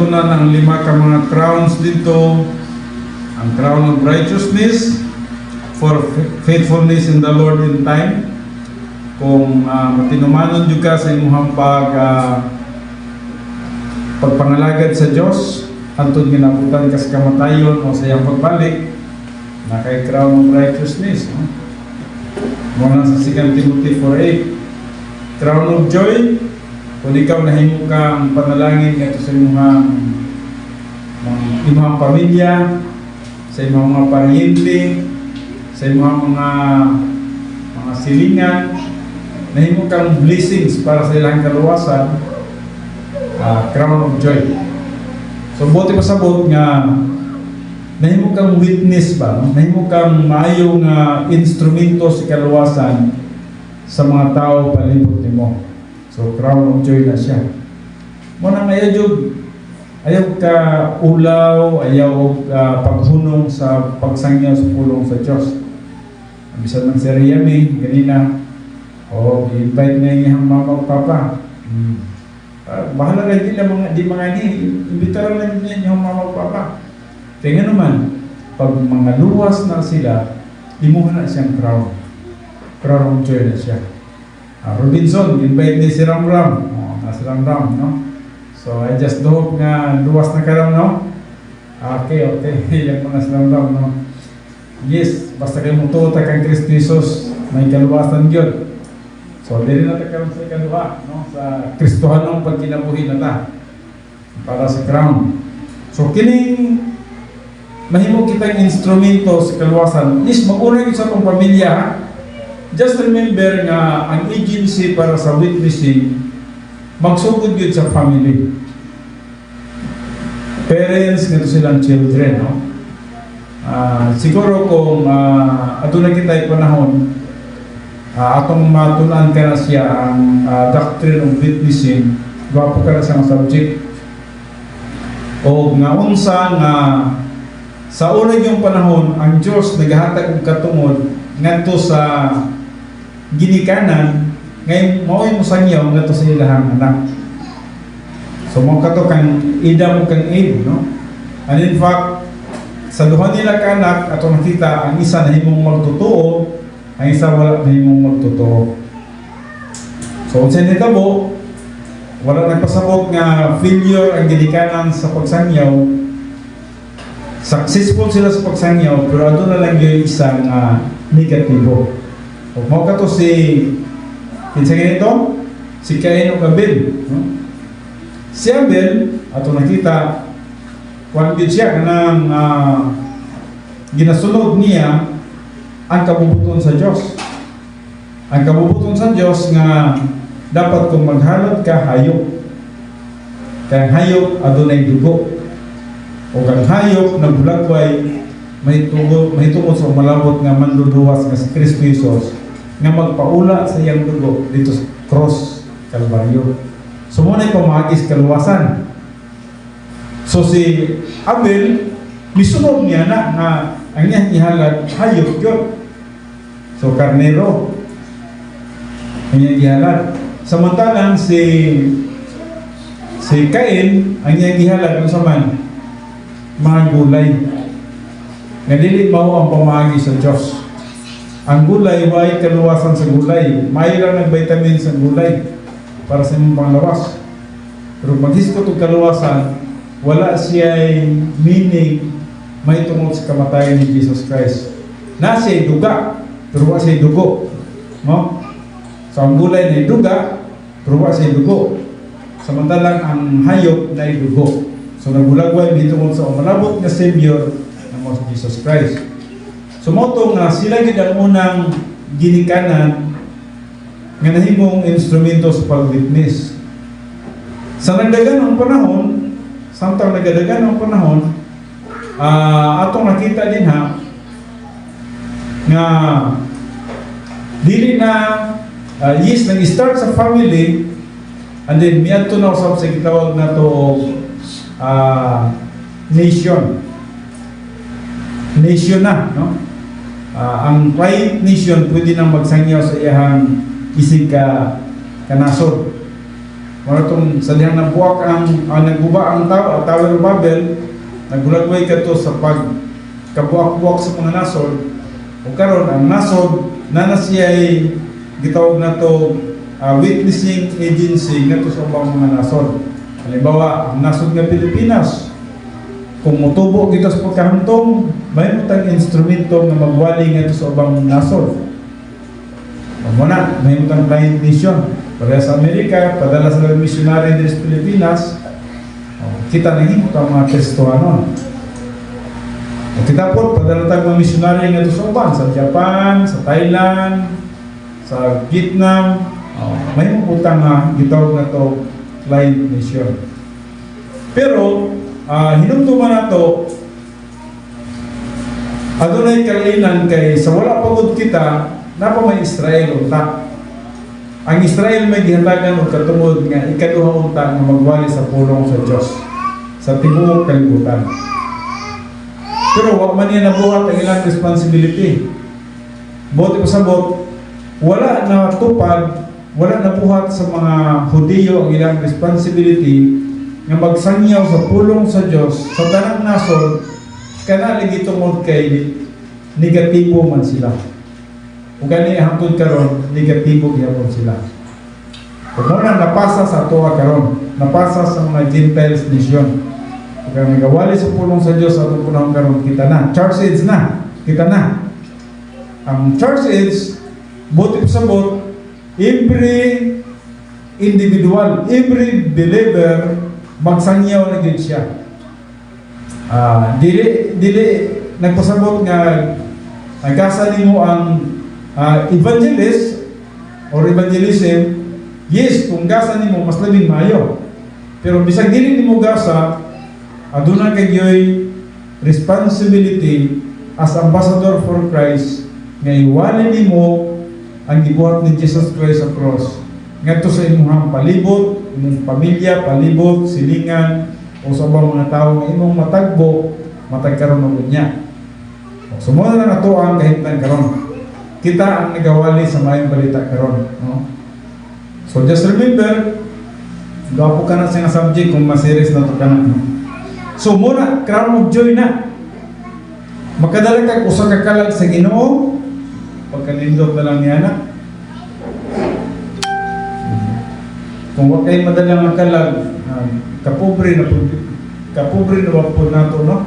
natunan ang 5 ka mga crowns dito. Ang crown of righteousness for faithfulness in the Lord in time. Kung matinumanon jud ka sa imong pagpangalagad sa Dios hantod ginabutan ka sa kamatayon o sa iyang pagbalik, na kay crown of righteousness, no? Muna sa 2 Timothy 4:8, crown of joy kung ikaw nahimo ka ang panalangin ngadto sa imong pamilya, sa imong mga paryente, sa imong mga silingan, nahimo kang blessings para sa ilang kaluwasan, crown of joy. So buti pasabot nga nahimo kang witness ba, no? Nahimo kang maayong instrumento sa kaluwasan sa mga tao palibot nimo. So crown of joy na siya. Muna nga ayaw ka ulaw, ayaw paghunong sa pagsangyaw sa pulong sa Diyos. Bisan ng Sir Yami, ganina, i-invite na yung mama at papa. Bahala lang di mga imbitaran lang niya yung mama at papa. Kaya nga naman, pag mga luwas na sila, imuha na siyang crown. Crown of joy na siya. Robinson, invite ni si Ramram. Si Ramram, no? So, I just hope nga luwas na ka lang, no? Okay. Yung mga si Ramram, no? Yes, basta kayo mututa kang Kristo Jesus, may kaluwasan yun. So, dili na karon sa ikaduha, no? Sa Kristohan ng pagkinabuhi na ta para sa crown. So, kining mahimo kitang instrumento sa kaluwasan is mag-una sa itong pamilya, ha? Just remember nga ang agency para sa witnessing magsugod yun sa family. Parents, nga silang children, no? Siguro kung ato na kita'y panahon, atong matunan ka na siya ang doctrine of witnessing, gwapo ka na siyang subject. O nga unsa nga sa unang yung panahon, ang Diyos naghahatag og katungod ngadto sa ginikanan, ngayon mao'y musangyaw ngadto sa ilahang anak. So mo kato kang ida mo kang aid, no? And in fact, sa duha nila ka anak, ato nakita ang isa nahimong magtotoo, ang isa wala nahimong magtotoo. So unsa nitabo, wala nagpasabot nga failure ang ginikanan sa pagsangyaw. Successful sila sa pagsangyaw, pero ato na lang yung isang negatibo. O mo kato si ganito, si Cain o Abel, no? Si Abel, ato nakita, kung siya kanang ginasunod niya ang kabubuton sa Diyos. Ang kabubuton sa Diyos nga dapat kung maghalad ka, hayop. Kaya hayop, adunay dugo. O kang hayop na bulagway, may tungod sa malabot nga manluluwas nga si Kristo Jesus nga magpaula sa iyang dugo dito sa cross, Kalbaryo. So muna yung pamagis kaluwasan. So si Abel, misunod niya na nga ang iyang ihalad, hayop yun. So karnero ang iyang ihalad. Samantalang si Cain, ang iyang ihalad kung saman, mga gulay. Nga dili mao ang pamagi sa Diyos. Ang gulay, may kaluwasan sa gulay. May lang nag-vitamin sa gulay para sa imong panglawas. Pero maghiskot og kaluwasan, wala siya'y meaning may tungod sa kamatayan ni Jesus Christ. Na siya'y duga, pero wala siya'y dugo. No? So ang gulay na duga, pero wala siya'y dugo. Samantalang ang hayop na dugo. So nagulagway hitungod sa malabot nga Savior ng mga Jesus Christ. So moto nga sila gid ang unang ginikanan nga nahimong instrumento sa pag-witness. Sa nagdagan ang panahon, samtang nagadagan ang panahon, atong nakita din nga dili na yes, nag-start sa family and then miadto na usab sa gitawag na to nation na, no? Ang right nation pwede nang magsangyaw sa iyang isig ka nasod. Muna itong sa dihang nabuwak ang nagbuba ang Tower of Babel, nagulagway ka to sa pagkabuwak-buwak sa mga nasod. O karon ang nasod na siya ay gitawag na to witnessing agency nga to sa ubang mga nasod. Halimbawa, ang nasod nga Pilipinas, kung mutubo kita sa pagkahantong, may mutang instrumento na magwali nga to sa ubang nasod. Muna, may mutang client mission. Para sa Amerika, padala sa missionary din sa Pilipinas, kita na himot ang mga Kristohanon. Kita po, padala tayong mga missionary nga ito sa uban, sa Japan, sa Thailand, sa Vietnam, may utang na gitawag na ito client mission. Pero, hinumtuman na ito, adunay kailan kay sa wala pagod kita, napa may Israel unta. Ang Israel may gihatagan o katungod nga ikaduha unta nga magwali sa pulong sa Diyos sa tibuok kalibutan. Pero wag man niya nabuhat ang ilang responsibility. Buti pasabot, wala na tupad, wala na buhat sa mga Hudiyo ang ilang responsibility nga magsangyaw sa pulong sa Diyos sa tanang nasod kanaligi tungod kay negatibo man sila. Kung gani hangtod karon, negatibo gyapon sila. Kung muna napasa sa tuwa karon, napasa sa mga Gentiles nation. Kung nagawali sa pulong sa Diyos at punahon karon, kita na. Church age na, kita na. Ang church age, buti pa sabot, every individual, every believer, magsangyaw na yun siya. Dili, nagpasabot nga, nagkasa mo ang evangelist or evangelism, yes, kung gasa nimo mas labing maayo. Pero bisag dili nimo gasa, aduna kay responsibility as ambassador for Christ nga iwali nimo ang gibuhat ni Jesus Christ sa cross ngadto sa imong palibot, imong pamilya, palibot, silingan o sa ubang mga tawo nga imong matagbo, matagkaron og unya. Sumunod na nato ang kahitnan karon. Kita ang nagawali sa mayong balita karon, no? So just remember, gapo ka na sa subject kung ma-serious na to ka na, no? So muna, crown of joy na. Makadala kag usa ka kalag sa Ginoo, pagkanindot na lang niya na. Kung wa kay madalang ang kalag, kapobre na po nato, no?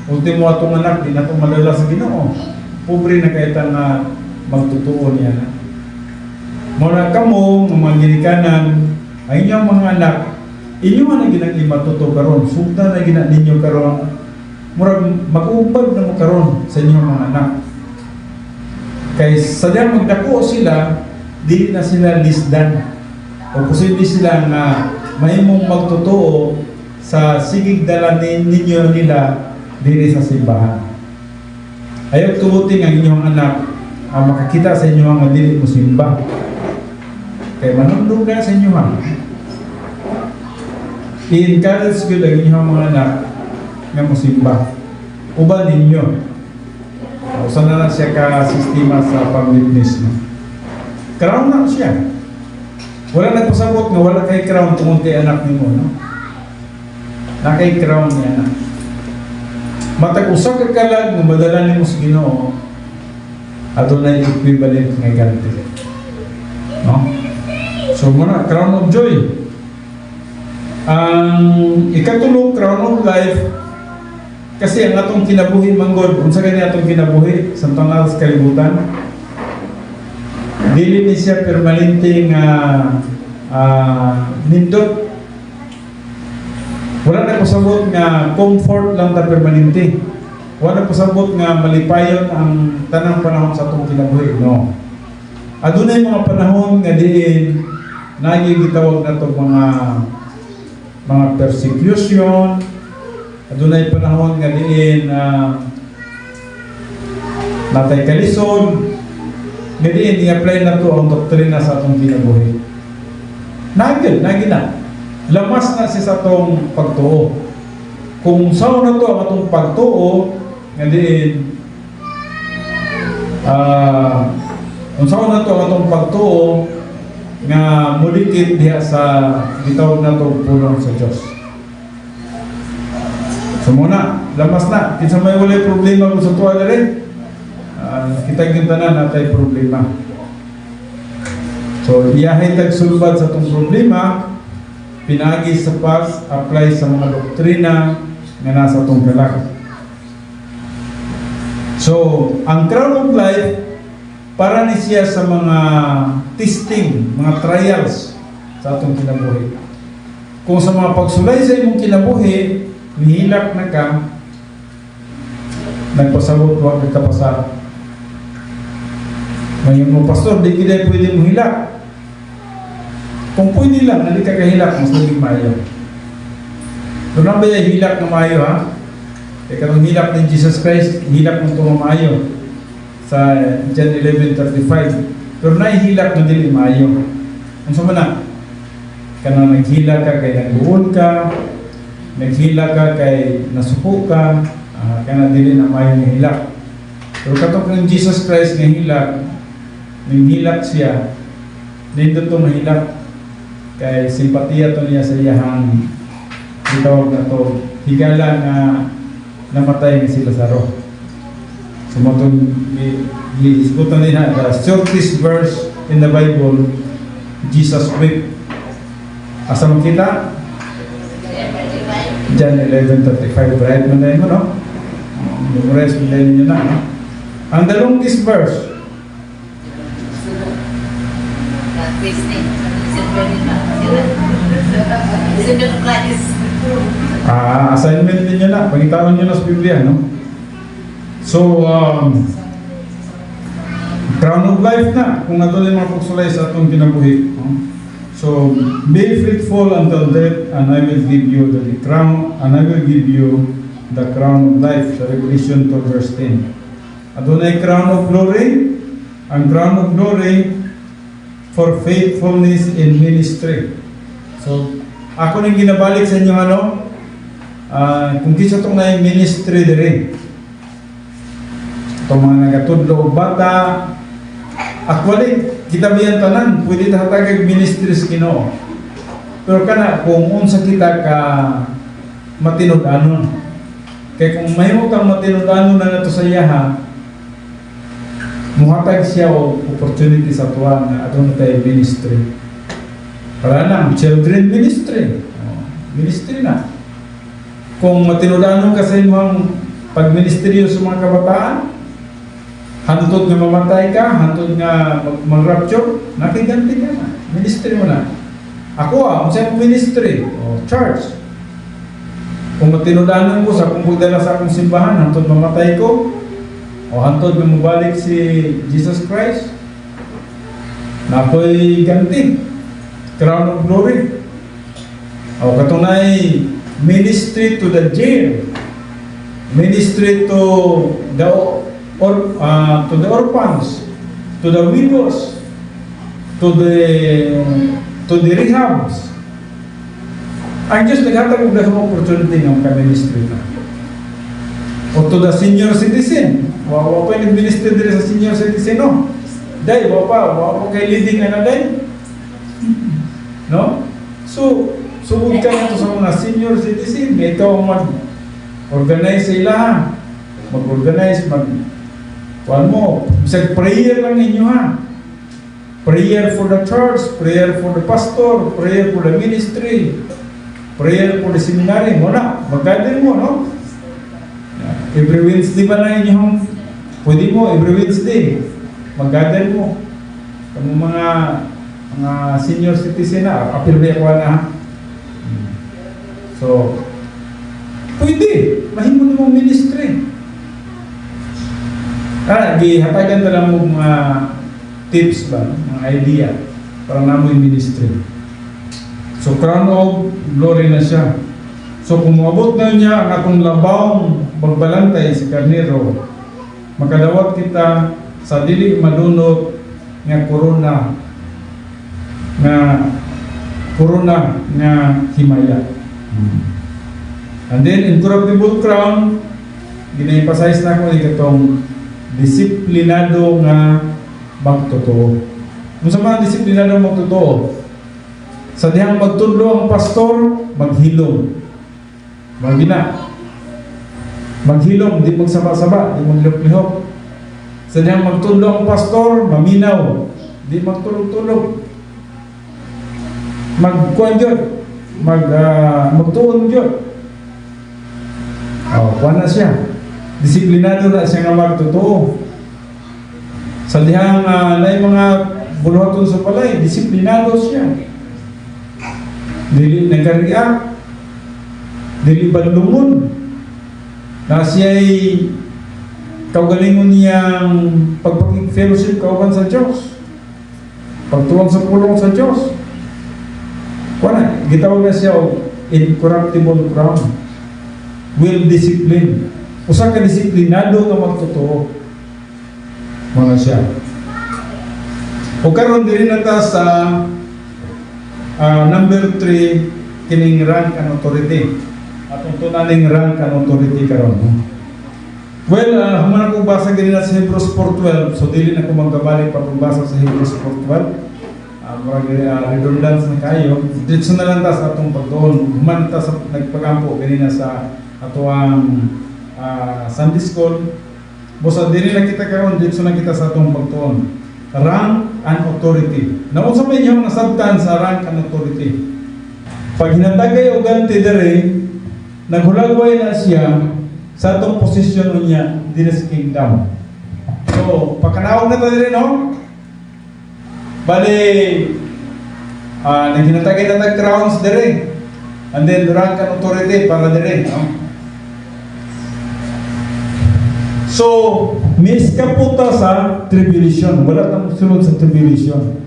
Ultimo atong anak, di na ito malala sa Ginoo. Pobre na kahit ang magtutuo niya na. Muna kamo, mga ginikanan, ang inyong mga anak, inyo na ginang matuto karon, sugda na ginang ninyo karon, murag mag-ubad na mo karon sa inyong mga anak. Kay sadya magdako sila, di na sila lisdan. O posible sila na mahimong magtutuo sa sigig dala ninyo nila diri sa simbahan. Ayaw tubuting ang inyong anak makakita sa inyo ang dili mo simba. Kaya manundong ka sa inyo ha. I-encourage ko ang inyong mga anak nga mo simba. Uban ninyo. Usan na siya ka-sistema sa pag-witness. Crown na siya. Wala nagpasabot nga wala kay crown tungod kay anak nimo, no? Na kay crown niya na. Matag usa ka kalag nga madala nimo sa Ginoo, adunay equivalent nga ganti. No? So muna crown of joy. Ang ikatulong crown of life kasi ang atong kinabuhi manggod, unsa gani atong kinabuhi sa tanang kalibutan. Dili ni siya permanente nga nindot. Wala na pasabot nga comfort lang ta permanente. Wala na pasabot nga malipayon ang tanang panahon sa atong kinabuhi, no. Adunay mga panahon nga diin nagigitawag na to mga persecution. Adunay panahon nga diin natay kalisod. Nga diin i-apply na to ang doktrina sa atong kinabuhi. Nagil na. Lamas na siya sa atong pagtuo. Kung saan na to ang atong pagtuo, nga diin kung saan na to ang atong pagtuo, nga mudikit diha sa gitawag na to pulong sa Dios. So muna, lamas na. Kinsa may walay problema kung sa tuwa na rin. Kita yung tanan natay problema. So, iyahay tagsulbad sa itong problema, pinagi sa pag-apply sa mga doktrina nga nasa itong kalag. So, ang crown of life, para ni siya sa mga testing, mga trials sa itong kinabuhi. Kung sa mga pagsulay sa imong kinabuhi, nihilak na ka, nagpasabot, huwag nagkapasarap. Ngayon mo, pastor, di kita pwede mo hilak. Kung pwede lang, hindi ka kahilak, mas naging mayo. Doon na ba yung hilak na mayo, ha? Kaya katong hilak ng Jesus Christ, hilak ng tungo mayo. Sa John 11:35. Pero na hilak na dili mayo. Ang sama na, kanang naghila ka kay nagbuon ka, naghila ka kay nasuko ka, kanang dili na mayo ng hilak. Pero katong ng Jesus Christ ng hilak, hilak siya, dito itong mahilak kay simpatiya to niya sa iyahang itawag na to higala na namatay ni si Lazaro. So matong iisgutan nila the shortest verse in the Bible, Jesus wept. Asa makita? John 11:35. Right mo na yun, no? Memorize mo na yun na, no? Ang the longest verse, assignment ninyo na, pagitawan nyo na sa Biblia, no? So, crown of life na, kung nato yung mga pagsulay sa atong kinabuhi, no? So, be faithful until death, and I will give you the crown, and I will give you the crown of life, sa Revelation 2 verse 10. Adonai crown of glory, ang crown of glory for faithfulness in ministry. So, ako nang ginabalik sa inyo kung kisa itong na ministry dire. Itong mga nagatudlo o bata, actually, kita biyan tanan, pwede tatagag ministry sa Ginoo. Pero kana, kung unsa kita ka matinud-anon. Kaya kung mahimo kang matinud-anon na nato sa iyaha, muhatag siya o opportunity sa tuwa na adon tayo ministry. Para lang, children ministry. Ministry na. Kung matinudanon ka sa imong pagministeryo sa mga kabataan, hantod nga mamatay ka, hantod nga mag-rapture, nakiganti ka na. Ministry mo na. Ako kung saan ministry? Church. Kung matinudanon ko sa kung pagdala sa akong simbahan, hantod mamatay ko, o hantod na mabalik si Jesus Christ, na ako'y ganti, crown of glory. O katunay, ministry to the jail, ministry to the orphans, to the widows, to the rehabs. Ang Diyos naghatag og daghang opportunity ng ka-ministry na. O to the senior citizen. Wa pa nag-minister dire sa senior citizen, no? Day, wa pa kay leading na day. No? So, sugod ka na to sa mga senior citizen, may ikaw mag-organize sa ilaha. Mag-organize, bisag prayer lang ninyo, ha? Prayer for the church, prayer for the pastor, prayer for the ministry, prayer for the seminary. Muna, mag-gather mo, no? Every Wednesday ba na inyong pwede mo, every Wednesday mag-gather mo kung mga senior citizen na apil ba ako na, ha? So pwede mahimo ni mong ministry. Gihatagan na lang mo mga tips ba, mga idea para na mo yung ministry. So crown of glory na siya. So kung maabot na niya ang atong labawng magbalantay si karnero, makadawat kita sa dili madunot nga corona nga himaya. And then incorruptible crown, gina-emphasize na ko ikatong disiplinado nga magtotoo. Kung sa mga disiplinado magtotoo, sa dihang magtudlo ang pastor, maghilom. Magina. Maghilom, di magsaba-saba, di maglihok-lihok. Sa dihang magtudlo ang pastor, maminaw, di magtulog-tulog. Magkuhan yun, magtuon yun. Kuha na siya. Disiplinado na siya nga magtotoo. Sa dihang na mga buluhaton sa palay, disiplinado siya. Dili nagkariak, dili banlungon, na siya'y kaugalingon niyang pagpag-fellowship kauban sa Diyos, pagtuwang sa pulong sa Diyos. Wala, gitawag na siya incorruptible crown, well-disciplined. Usa ka disiplinado nga magtotoo. Mga siya. O karon diri na ta sa number 3, kining rank and authority. Atong tunaning rank and authority karon. Well, human ako basa gani na sa Hebrews 4:12, so dili na ko magkabalik pa pagbasa sa Hebrews 4:12. Redundance na kayo. Dito na lang ta sa atong pagdoon. Human ta sa nagpagampo gani na sa atuang Sunday school. Bosa dili na kita karon, dito na kita sa atong pagtuon. Rank and authority. Naunsa may yung nasabtan sa rank and authority. Pag hinatagay o ganti dere, naghulagway na siya sa atong posisyon niya din sa kingdom. So, pagkanawag na ito dere, no? Bali, naghinatagay na tag-crowns dere. And then, rank and authority para dere, no? So, miss ka po ta sa tribulation. Wala tayong sunod sa tribulation.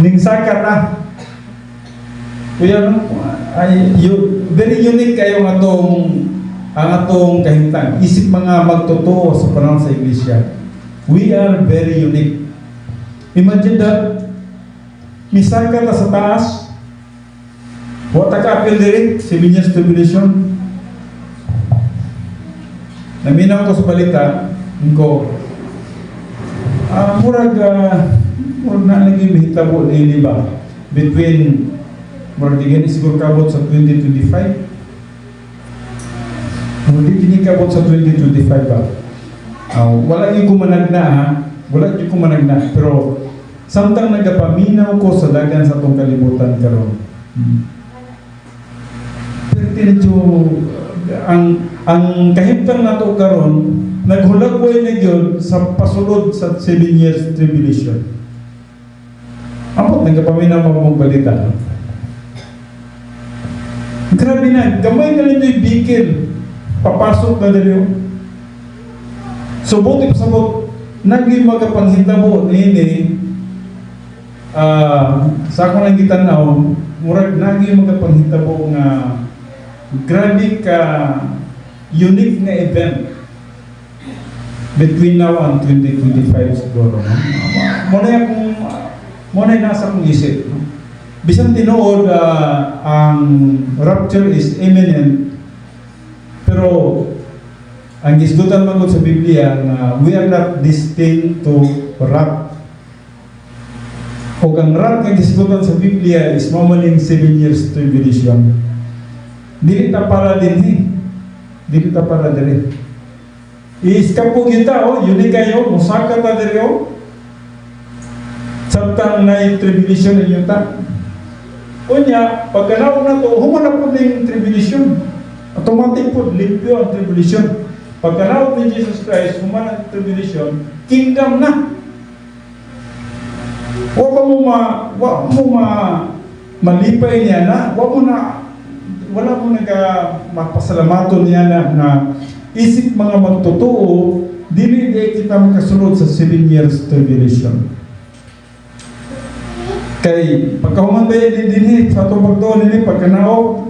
Ningsaka na. Kuya, no? Very unique kayo ang atong kahintang. Isip mga magtotoo sa panahon sa iglesia. We are very unique. Imagine that, misaka ta sa taas, wata ka apil direct, 7 years tribulation. Naminaw ko sa balita, ko, murag na naging mahitabo na yun, ba? Between, murag digyan siguro kabot sa 2025. Hindi kinikabot sa 2025 ba? Wala yung kumanag na, ha? Wala yung kumanag na. Pero, samtang nagapaminaw ko sa dagan sa itong kalibutan karon. Pero tinadyo, ang kahimtang nato karon naghulagway na gyud sa pasulod sa 7 years tribulation. Amot nagapaminaw magbalita. Grabe na, gamay na nito yung bikil. Papasok na dali. So buti pasabot naging magapanghitabo nini sa akong lang gitanaw, murag naging magapanghitabo nga grabe ka unique na event between now and 2025 siguro. Muna nasa akong isip. Bisan tinuod ang rapture is imminent, pero ang isgutan magod sa Biblia na we are not destined to wrath. O ang wrath ang isgutan sa Biblia is mamaling 7 years tribulation. Dili ta para din dili ta para dire. Iskapo kita yun kayo musaka ta dire samtang na tribulation ninyo ta. Unya pagkanaw na to humana po ning tribulation. Automatic po limpyo ang tribulation. Pagkanaw ni Jesus Christ humana ang tribulation, kingdom na. Wa mo malipay niya na, wala mo mapasalamaton niya na isip mga magtotoo, dili kita makasunod sa 7 years tribulation. Kay pagkahumanday din sa atong pagtuon nini pagkanao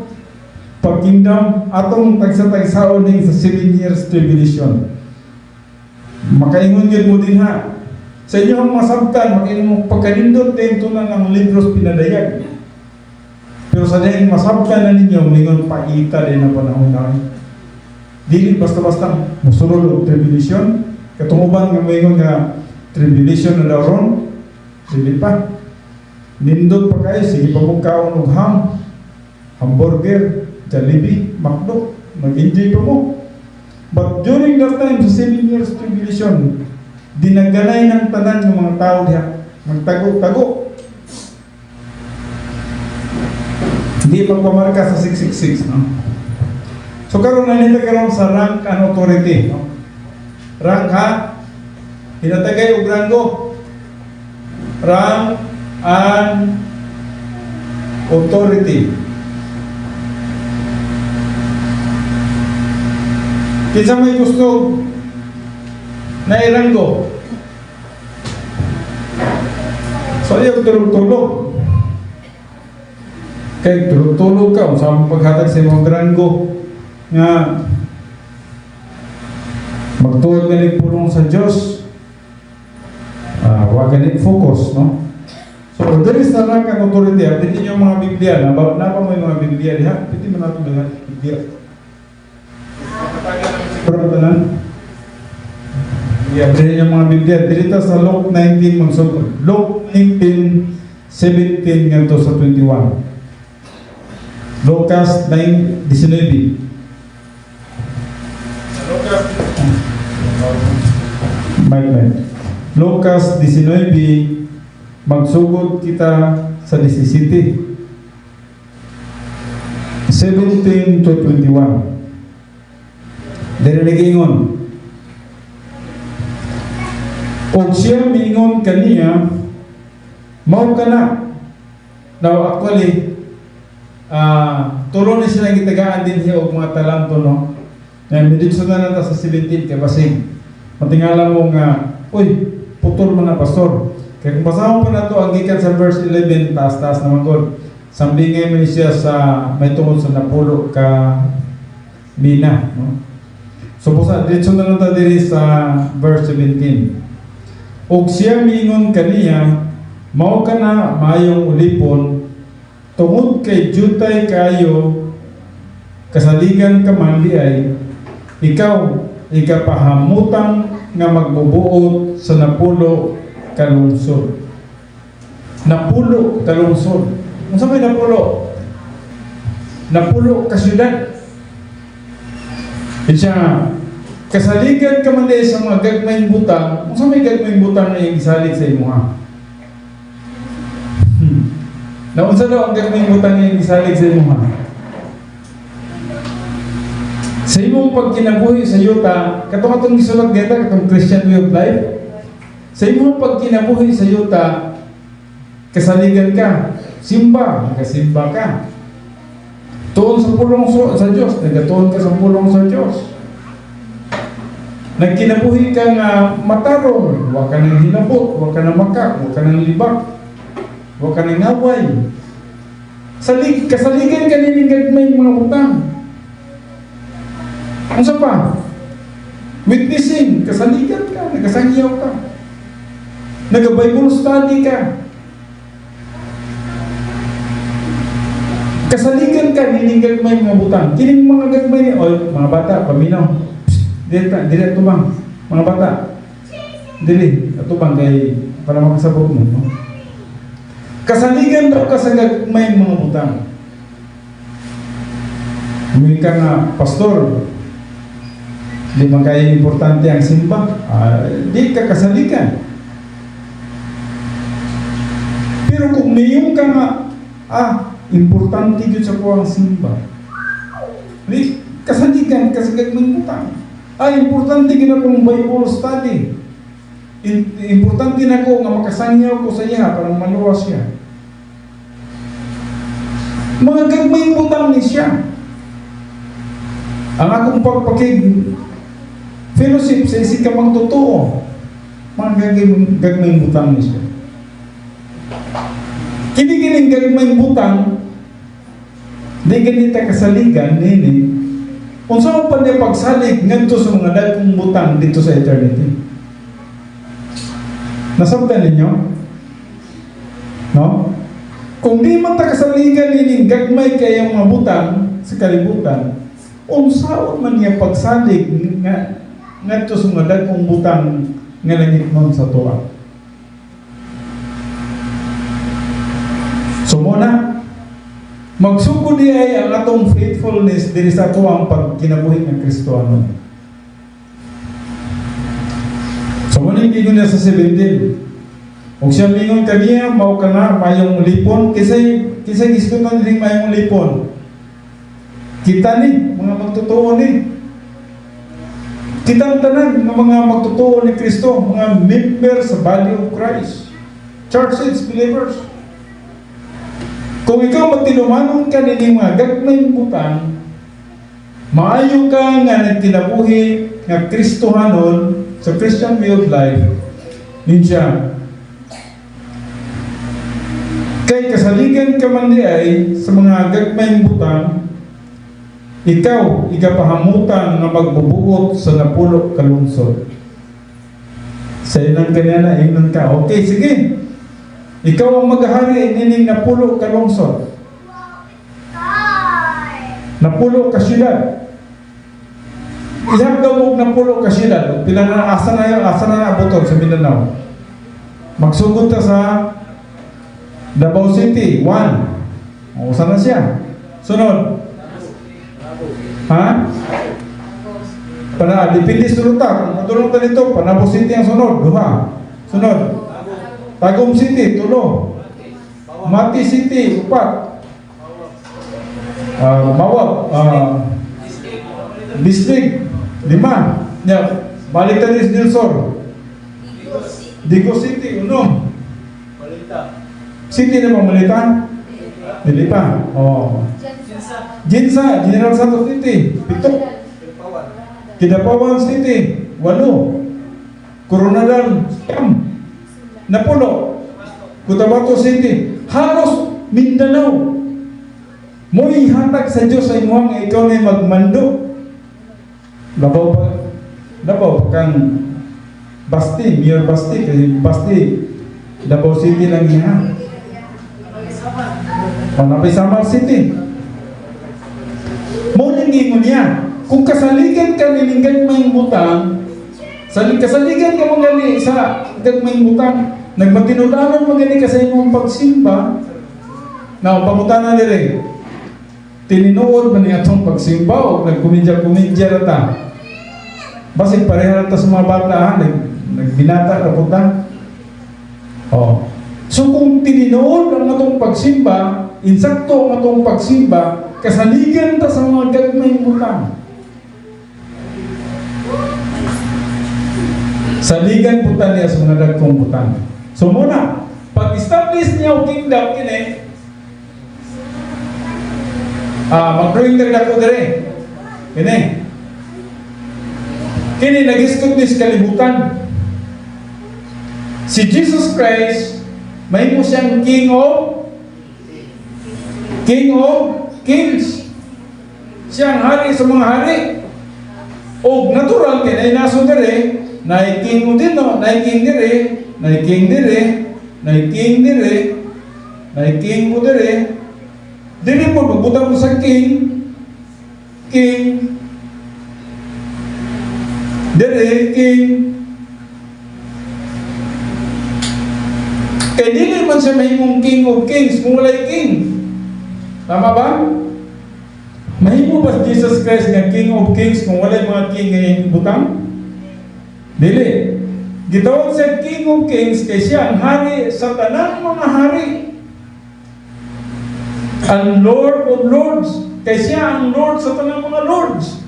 pag kingdom atong tagsa-tagsaon ning sa 7 years tribulation. Makaingon gyud mo din ha. Sa inyong masabtan, makaingon mo pagkanindot din tunan ng libros pinadayag. Pero sa dahil masabtan na ninyo, mingon paita din ang panahon na. Dili basta-basta musulod o tribulation. Katunguban nga mingon nga tribulation na daw ron. Sige pa. Nindot pa kayo, sige pa mong kaon og ham, hamburger, Jollibee, McDo, mag-enjoy pa mo. But during that time, sa 7 years tribulation, dinaganay ng tanan ng mga tao diha, magtago-tago. Hindi magpamarka sa 666, no? So karon na nila karon sa rank and authority, no? Rank ha, hinatagay og ranggo. Rank and authority. Kinsa may gusto na iranggo? So ayaw tulog-tulog. Kaya tulog-tulog ka, sa paghatag sa mga ranggo nga magtuod ka pulong sa Diyos, huwag ka focus, no? So there is a rank and authority. Pwede nyo mga Biblia, napa mo yung mga Biblia diha, pwede mo natin mga Biblia. Pero tanan, pwede nyo mga Biblia. Dito sa Luke 19, magsugod. Luke 19, 17 nga to sa 21. Lucas 9, 19. Lucas 19, magsugod kita sa 17. 17 to 21. Dere nagingon. Og siya miingon kaniya, mao ka na. Now actually, tulo ni silang gitagaan din siya og mga talanto, no? Medyo na nata sa 17 kay basig. Matingala mo nga, uy, putol mo na pastor. Kaya kung basahan pa na ito, ang gikan sa verse 11, taas-taas naman ko. Sambingay mo siya sa may tungkol sa napulo ka mina, no? So busa, dito na nata diri sa verse 17. Og siya miingon kaniya, mao ka na mayong ulipon, tungod kay jutay kayo, kasaligan ka man di ay, ikaw, ikapahamutang nga magbubuot sa napulo kalungsod. Napulo kalungsod. Ano sa may napulo? Napulo ka syudad. Isya, kasaligan ka man di sa mga gagmayng butang. Ano sa may gagmayng butang na yung isalig sa imo ha? Naunsa daw ang gagmayng butang na yung isalig sa imo ha? Sa imong pagkinabuhi sa yuta, katong gisulat dito, katong Christian way of life, sa imong pagkinabuhi sa yuta, kasaligan ka, simba, nagasimba ka. Tuon sa pulong sa Diyos, nagatuon ka sa pulong sa Diyos. Nagkinabuhi ka nga matarong, huwag ka nang hinabot, huwag ka nang makak, huwag ka nang libak, huwag ka nang away. Kasaligan ka ninigad may mga utang. Ano sa pa? Witnessing, kasaligan ka, nagasangyaw ka. Nag-Bible study ka. Kasaligan ka, niningag may mga butang. Kining mga gagmay ni, oy, mga bata, paminaw. Dire tubang, mga bata. Dire, atubang kay, para makasabot mo. No? Kasaligan daw ka sa gagmay mga butang. Huwag ka nga, pastor, di man kaya importante ang simba, di ka kasaligan. Pero kung mayroon ka nga, importante yun sa kuwang simba, di kasaligan kasi gagmang utang. Importante gina kong Bible study. Importante na ko nga makasangyaw ko sa iya para maluwas siya. Mga gagmay utang ni siya. Ang akong pagpakig fellowship sa isig ka magtotoo, mga gagmay butang ni siya. Kinikining gagmay butang, di ganita kasaligan, nini, kung saan pa niya pagsalig nganto sa mga dagkong butang dito sa eternity. Nasabtan ninyo? No? Kung di man ta kasaligan nining gagmay kayang mga butang sa kalibutan, unsaon man niya pagsalig nga ngadto sa mga dagkong butang nga langit nun sa tuwa. Magsugod niya ang atong faithfulness diri sa ato ang pagkinabuhi ng Kristiyano. So maning gingon niya sa 17. Kung siya mingon kaniya, mao ka na mayong lipon, kisay gusto na rin mayong lipon. Kita ni, mga magtotoo ni. Kita tanan ng mga magtotoo ni Kristo, mga member sa body of Christ. Churches, believers. Kung ikaw magtinumanon ka nini mga gagmayng butang, maayo ka nga nagkinabuhi nga Kristohanon sa Christian way of life, niya. Kay kasaligan ka man di ay sa mga gagmayng butang, ikaw igapahamutan na magbubuot sa napulo ka lungsod. Sa inang kanya na, ingnan ka. Okay, sige. Ikaw ang maghari nining napulo ka lungsod. Napulo ka siyudad. Ilang gamog napulo ka siyudad. Pila na, asa na abotog sa Mindanao. Magsugod ta sa Davao City, 1. O, saan na siya? Sunod. Ha? Dipindi sunod ta. Kung matulong ta dito, Panabo City ang sunod. 2. Sunod. Tagum City, 3. Mati City, 4. Mawab, District, 5. Balik tayo sa Dilsor. Digo City, 1. City na bang Malita? Hindi pa. Jinsa, General Santos City, 7. Kidapawan City, 8. Coronadal, 10. Napulo. Cotabato City, halos Mindanao. Mo'y hatag sa Diyos ay muhang ikaw na magmando. Labaw kang Basti, Mayor Basti, kasi Basti, Davao City lang niya. Napay Samar City. Mo nangin mo niya. Kung kasaligan ka nininggan may butang, kasaligan ka mga ni sa gagmayng butang, nagmatinulanan mga ni kasi imong pagsimba, na pangutana dire. Tininuod man ni atong pagsimba o nagkumidya rata. Basig pareha rata sa mga bata, nagbinata ra punta. So kung tininuod ang atong pagsimba, insakto ang atong pagsimba, kasaligan ta sa mga gagmayng butang. Saligan punta niya sa mga dagkong butang. So muna, pag-establish niya ang kingdom, mag-drawing dagdag ko dire. Kini nag-iskot ni sa kalibutan. Si Jesus Christ, may mo siyang King of Kings. Siyang hari sa mga hari. O natural kinay naso dire, naay king mo dito, naay king dire, naay king dire, naay king dire, naay king mo dire. Dili mo magbutang mo sa king, dire, king. Kaya dili man siya mahimong King of Kings kung wala'y king. Tama ba? Mahimo ba Jesus Christ nga King of Kings kung wala'y mga king ngayon butang? Dili. Gitawag siya King of Kings kaya siya ang hari sa tanang mga hari. Ang Lord of Lords kaya siya ang Lord sa tanang mga Lords.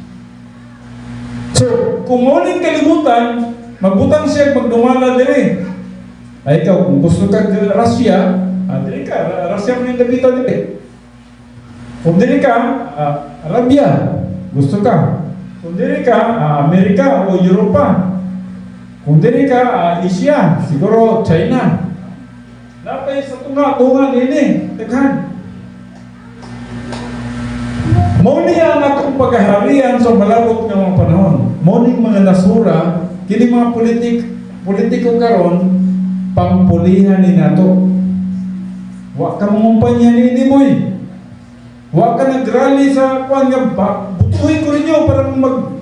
So, kung muling kalimutan, magbutang siya magdumala dire. Ay ikaw, kung gusto ka Russia, dili ka, Russia mo yung dapita dire. Kung dili ka, Arabia, gusto ka. Kung dili ka, Amerika o Europa. Kung dili ka, Asia, siguro China. Napay sa tunga nini, taghan. Muni ang akong paghaharian sa malabot ng mga panahon. Muning mga nasura, kini mga politiko karon, pampulihan ni nato. Wa ka mangumpanya ni boy. Wa ka nagrally sa kuan nga butuhin ko ninyo para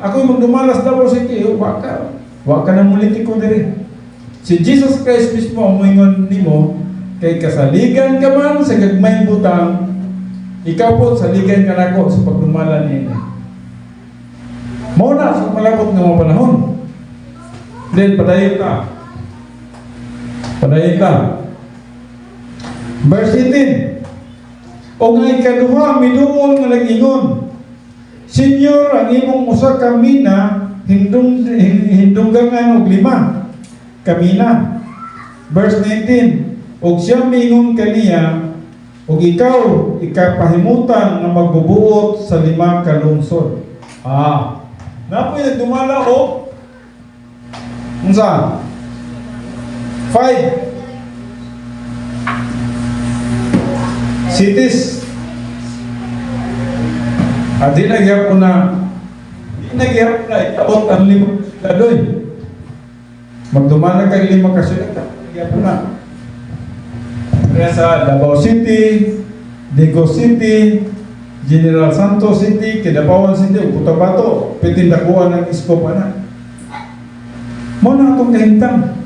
ako'y magdumalas Davao City. Wa ka na politiko diri. Si Jesus Christ mismo ang moingon nimo kay kasaligan ka man sa gagmayng butang, Ikaw po, saligan ka na ko sa pagdumala niya. Muna sa malabot ng mga panahon. Then, padayon ka. Padayon ka. Verse 18. O nga ikaduha, midungol nga nag-ingon. Senyor, ang imong usa kamina, hindunggangan og 5. Kamina. Verse 19. Og siya mingon kaniya, og ikaw, ikapahimutan na magbubuot sa 5 ka lungsod. Napoy nagdumala o? Unsa? 5 cities. Di nagyap ko na itaot ang 5 kadoy. Magdumala kay 5 kasyudad. Nagyap ko na. Kaya sa Davao City, Digo City, General Santos City, Kidapawan City, Cotabato, pitindakuan ng iskopa na. Mo na itong kahintang.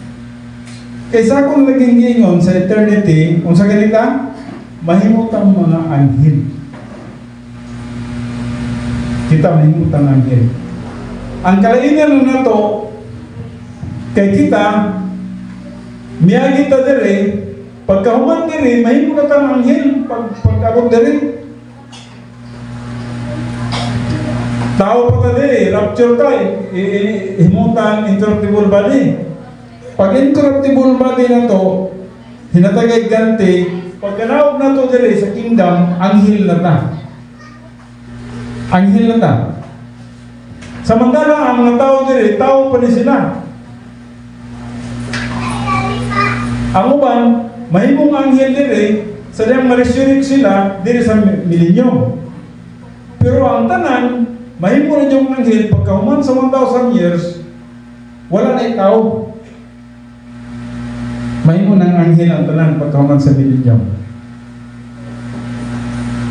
Kaysa akong laging ingon sa eternity, kung sa ganita, mahimutang mga anghel. Kita mahimutang anghel. Ang kalainan na to, kay kita, miyagi ta dire, pagkahuman dire, mahimutang anghel, pag-abot dire. Tao pa ta dire, rapture ka, himutan incorruptible body. Pag incorruptible body na to, hinatagay ganti, pagkanaog na to dire sa kingdom, anghel na ta. Anghel na ta. Samantala, ang mga tao dire, tao pa rin sila. Ang uban, mahimong anghel dire, sadyang ma-resurrect sila dire sa milenyo. Pero ang tanan, mahimo na yung anghel, pagkahuman sa 1,000 years, wala na ikaw. Mahimo ng anghel ang tanan pagkahuman sa milenyo.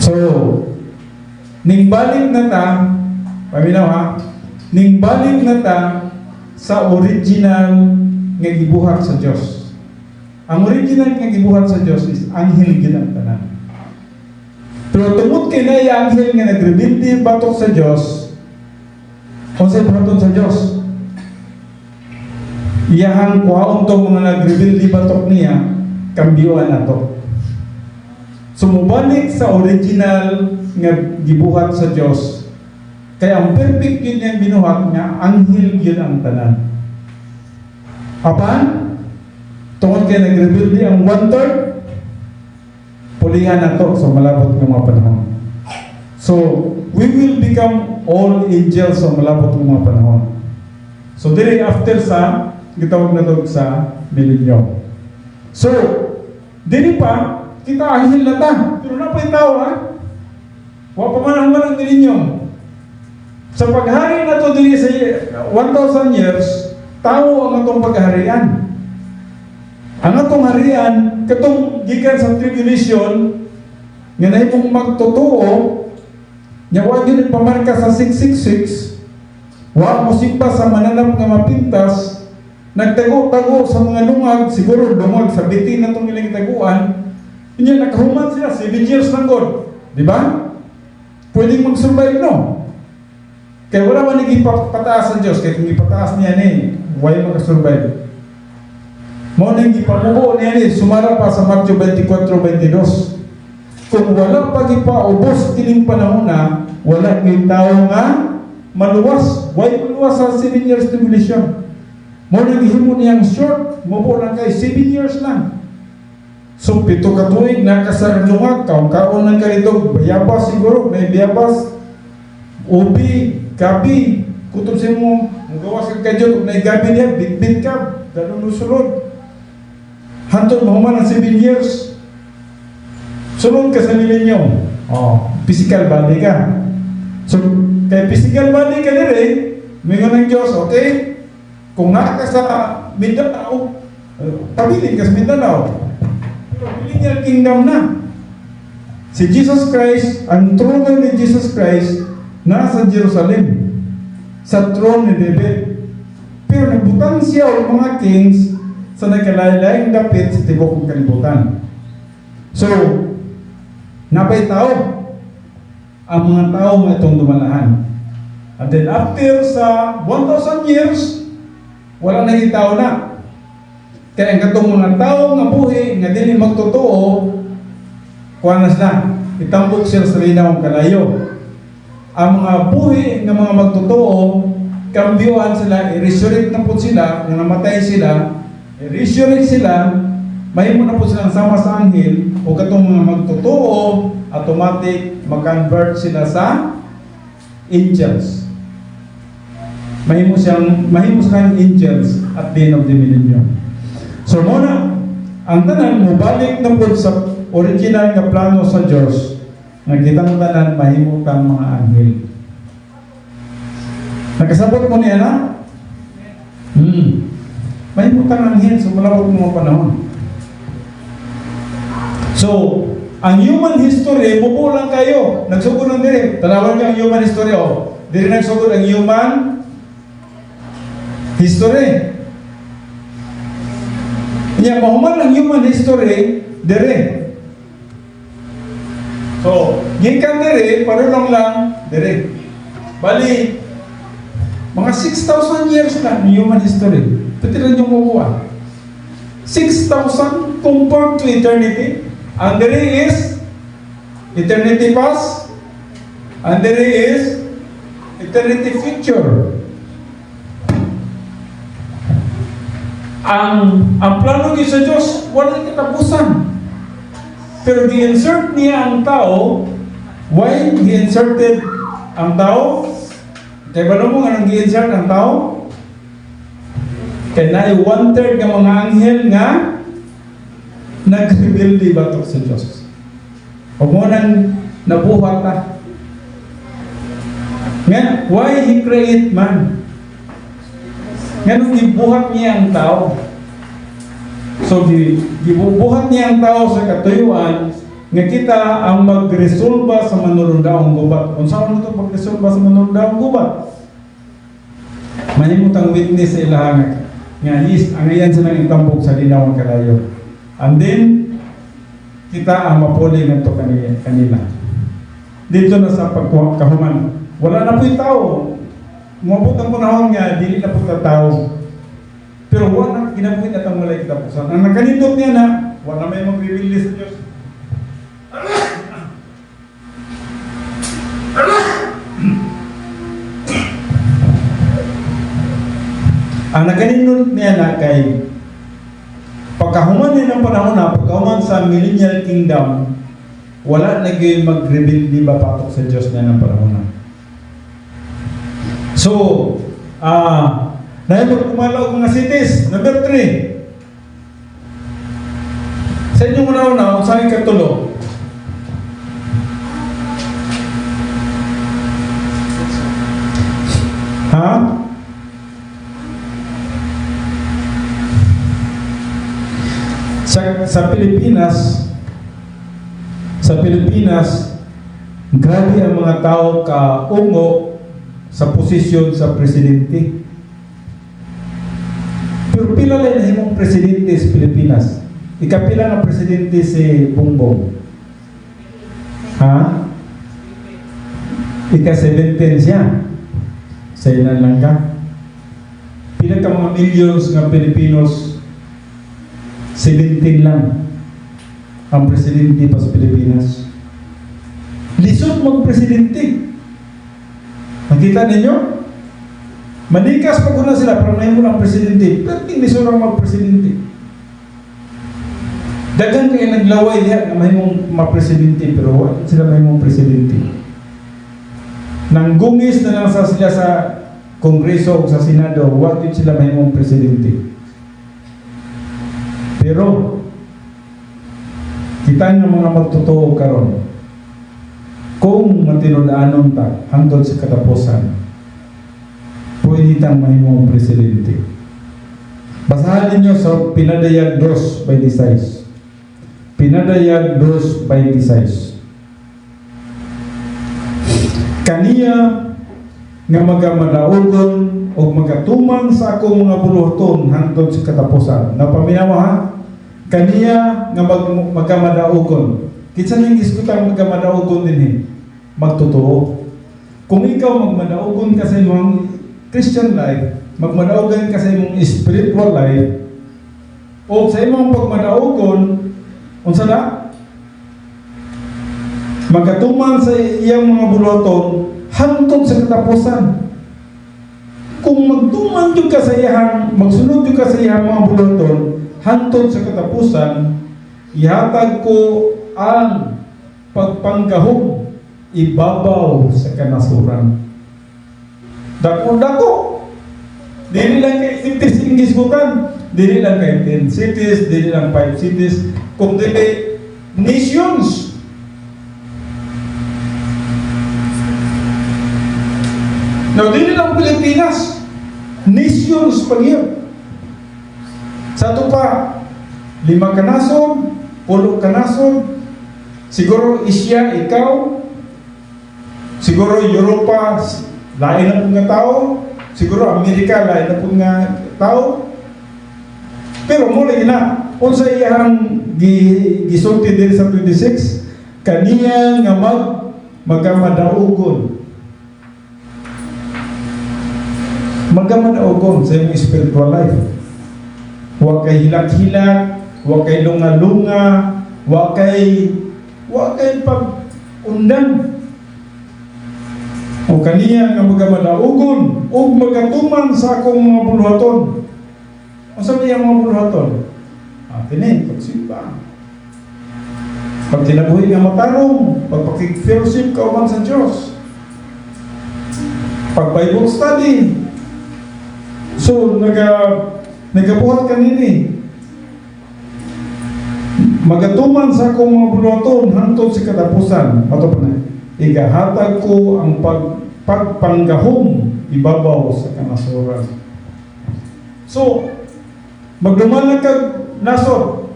So, ning balik na ta, paminaw ha, ning balik na ta sa original nga gibuhat sa Dios. Ang original nga gibuhat sa Dios is anghel gid ang tanan. Pero tungod kay na yung anghel nga nagrebelde batok sa Dios, unsay buhaton sa Dios? Iyahang kuhaon tong mga nagrebelde batok niya, kambiyoan nato. Sumubalik sa original nga gibuhat sa Dios. Kaya ang perfect yun yung binuhat niya, anghel yun ang tanan. Apan, tungkol kaya nag-rebelde ang 1/3, pulihan na to sa malabot ng mga panahon. So, we will become all angels sa malabot ng mga panahon. So, dire after sa, gitawag na to sa milenyo. So, dire pa, kita anghel na ta. Pero na pa yung tao ha? Wa pa man ang milenyo. Sa paghari na to diri sa 1,000 years, tao ang atong pagharian. Ang atong harian, katong gikan sa tribulation, nga nahimong magtotoo, nga wa gyud pamarka sa 666, wa mo simpa sa mananap nga mapintas, nagtago-tago sa mga lungag, siguro lungag sa bitin na itong ilang taguan, inya nakahuman sila, 7 years lang God. Di ba? Pwedeng mag-survive, no? Kaya wala man nagipataas ang Diyos, kaya kung ipataas niya ni, why makasurvive? Mo nang ipamubo niya ni, sumara pa sa Matthew 24:22. Kung wala pa ipaubos kining panahon na, wala yung tao nga maluwas. Why maluwas sa 7 years tribulation? Mo nang ihimo niyang short, mubo lang kay 7 years lang. So, 7 ka tuig na kasarlungag, kaon ng karitog, bayabas siguro, may bayabas, ubi, gabi, kutob sa mo, magawas ka kadyo, kung may gabi niya, bit-bit ka, dalong lusulod. Hantod mahuman ang 7 years. Sunod ka sa milenyo. Physical body ka. So, kay physical body ka dire, mingon ng Diyos, okay? Kung naka ka sa Mindanao, pabilin ka sa Mindanao. Pero millennial kingdom na. Si Jesus Christ, ang trono ni Jesus Christ, nasa Jerusalem, sa throne ni David. Pero nagbutang siya o mga kings sa nagkalalayang dapit sa tibok ng kalibutan. So, napay tao, ang mga tao nga itong dumalahan. And then after sa 1,000 years, wala na tao na. Kaya ang katong mga tao nga buhi nga dili magtotoo, kuanas na, itambok sila sa linaw kalayo. Ang mga buhi nga mga magtotoo, kambiyuhan sila, i-resurrect na po sila, kung namatay sila, i-resurrect sila, mahimo na po silang sama sa anghel, o katong mga magtotoo, automatic mag-convert sila sa angels. Mahimo silang angels at the end of the millennium. So muna, ang tanan mo balik na po sa original nga plano sa Diyos, nagkitang tanan mahimo kang mga anghel. Nagkasabot mo niya na? Mahimo kang anghel sa malawag mga panahon. So, ang human history, bubuo lang kayo. Nagsugod ng diri. Tanawan niyo ang human history. Diri nagsugod ang human history. Kaya mahuman ang human history, diri. So, gikan diri, parulong lang, diri. Bali, mga 6,000 years na ang human history. Pati lang yung mabuha. 6,000 compared to eternity. And there is eternity past, and there is eternity future. Ang plano niya sa Diyos, walang katapusan. Pero gi-insert niya ang tao. Why gi-inserted ang tao? Kaya ba mo nga nang gi-insert ang tao? Kaya na 1/3 ng mga anghel nga nag-rebelde ba ito sa Diyos? O mo nang nabuhat na. Nga, why He create man? Nga nung ibuhat niya ang tao. So, gibubuhat niya ang tao sa katuyuan nga kita ang magresolba sa manulundaong gubat. Kung saan mo ito magresolba sa manulundaong gubat? Mahimutang witness sa ilahan nga ang iyan silang itambok sa linaw ng kalayo. And then, kita ang mapuli ng ito kanila. Dito na sa pagkahuman. Wala na po yung tao. Umabot ang panahon nga, dili na po tao. Pero wala na ginabuhin at ang malay kitapusan. Ang nakanindot niya na, wala may magbibili sa Diyos. Ang nakanindot niya na kay pagkahuman niya ng panahon na, pagkahuman sa millennial kingdom, wala na gayon mag-rebelde ba patok sa Diyos niya ng panahon na. So, dahil kumalaw mga cities, number 3. Sa inyong una-una, kung saan katulo? Ha? Sa Pilipinas, grabe ang mga tao kaungo sa posisyon sa presidente. Pero pila lang na himong presidente sa Pilipinas. Ikapila na presidente si Bongbong. Ha? Ika-17 siya. Sa ilan lang ka. Pila ka mga millions ng Pilipinos, 17 lang ang presidente pa sa Pilipinas. Lisod mag-presidente. Nakita ninyo? Manikas pag una sila, parang na mo ng presidente. Pero hindi lisod ang mag-presidente. Dagang kayo naglaway diya na may mong ma-presidente, pero wala sila may mong presidente. Nanggungis na lang sila sa Kongreso o sa Senado, wala sila may mong presidente. Pero kita ng mga magtotoo karon, kung matinudaanon ta hangtod sa katapusan, pwede tang mahimong presidente. Basahan ninyo sa Pinadayag 2:26. Pinadayag 2:26. Kaniya nga magamadaogon o magatumang sa akong mga buluhaton hangtod sa katapusan. Napaminawa ha? Kaniya nga magamadaogon. Kitsa ning diskutang magamadaogon din magtotoo. Kung ikaw magmadaugon ka sa imong Christian life, magmadaugon ka sa imong spiritual life, o sa imong pagmadaugon, unsa na? Magatuman sa iyang mga buluhaton hangtod sa katapusan. Kung magtuman jud ka sa iyang, magsunod jud ka sa iyang mga buluhaton hangtod sa katapusan, ihatag ko ang pagpanggahom ibabaw sa kanasuran. Dako-dako. Dili lang kay cities ang gisgutan, dili lang kay 10 cities, dili lang 5 cities, kung dili nations. Now, dili lang Pilipinas, nations pa niya. Sa ito pa, 5 ka nasod, 10 ka nasod, siguro Asia, ikaw, siguro Europa, lain na po nga tao, siguro Amerika, lain na po nga tao. Pero mula na, kung sa iyang gisulti din sa 26, kaniya nga magamadaugon. Magamadaugon sa iyong spiritual life. Huwag kay hilak-hilak, huwag kay lunga-lunga, huwag kay pag-undan. O kaniya nga magamadaugon o magatuman sa akong mga buluhaton. Ang sabi ang mga buluhaton? Tinin, pagsimba. Pag tinabuhi nga matarong, pagpakig-fellowship ka uman sa Diyos. Pag Bible study. So, nagabuhat ka nini. Magatuman sa akong mga buluhaton hangtod sa katapusan. Mato pa na. Igahatag ko ang pagpanggahom ibabaw sa kanasuran. So, magduman kag nasod.